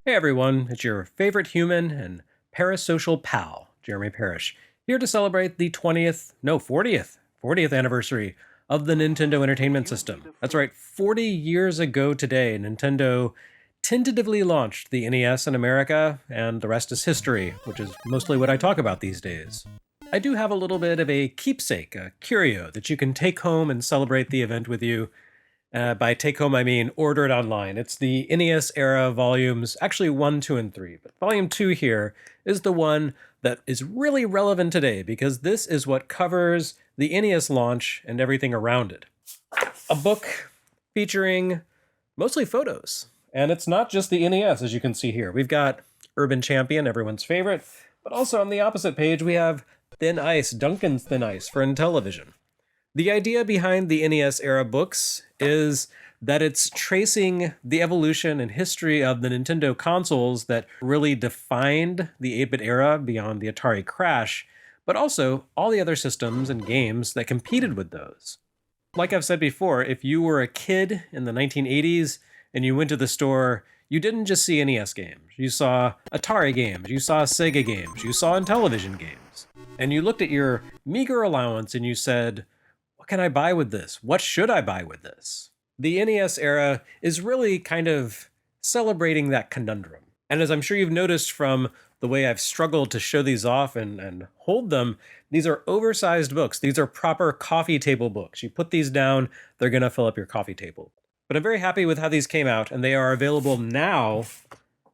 Hey everyone, it's your favorite human and parasocial pal, Jeremy Parish, here to celebrate the 40th anniversary of the Nintendo Entertainment System. That's right, 40 years ago today, Nintendo tentatively launched the NES in America, and the rest is history, which is mostly what I talk about these days. I do have a little bit of a keepsake, a curio, that you can take home and celebrate the event with you. By take home, I mean order it online. It's the NES Era volumes, actually 1, 2, and 3. But volume 2 here is the one that is really relevant today because this is what covers the NES launch and everything around it. A book featuring mostly photos. And it's not just the NES, as you can see here. We've got Urban Champion, everyone's favorite. But also on the opposite page, we have Thin Ice, Duncan's Thin Ice for Intellivision. The idea behind the NES Era books is that it's tracing the evolution and history of the Nintendo consoles that really defined the 8-bit era beyond the Atari crash, but also all the other systems and games that competed with those. Like I've said before, if you were a kid in the 1980s and you went to the store, you didn't just see NES games. You saw Atari games, you saw Sega games, you saw Intellivision games. And you looked at your meager allowance and you said, what can I buy with this? What should I buy with this? The NES Era is really kind of celebrating that conundrum. And as I'm sure you've noticed from the way I've struggled to show these off and hold them, these are oversized books. These are proper coffee table books. You put these down, they're going to fill up your coffee table. But I'm very happy with how these came out, and they are available now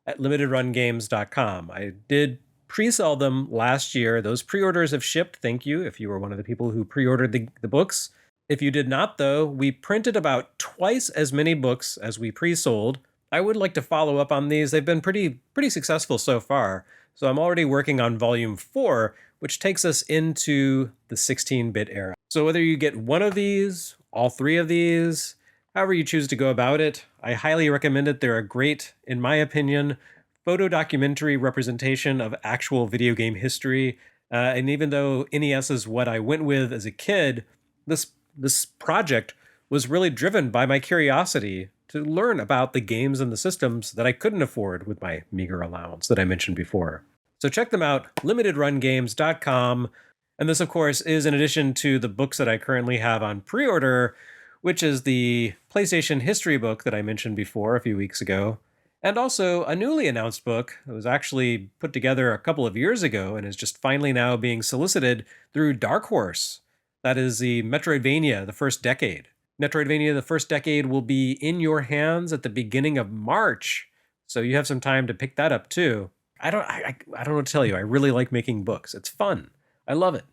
at limitedrungames.com. I did pre-sell them last year. Those pre-orders have shipped. Thank you if you were one of the people who pre-ordered the books. If you did not, though, we printed about twice as many books as we pre-sold. I would like to follow up on these. They've been pretty successful so far. So I'm already working on volume 4, which takes us into the 16-bit era. So whether you get one of these, all 3 of these, however you choose to go about it, I highly recommend it. They're a great, in my opinion, photo documentary representation of actual video game history. And even though NES is what I went with as a kid, this project was really driven by my curiosity to learn about the games and the systems that I couldn't afford with my meager allowance that I mentioned before. So check them out, limitedrungames.com. And this, of course, is in addition to the books that I currently have on pre-order, which is the PlayStation History book that I mentioned before a few weeks ago, and also a newly announced book that was actually put together a couple of years ago and is just finally now being solicited through Dark Horse. That is the Metroidvania, the First Decade. Metroidvania, the First Decade will be in your hands at the beginning of March, so you have some time to pick that up too. I don't know what to tell you. I really like making books. It's fun. I love it.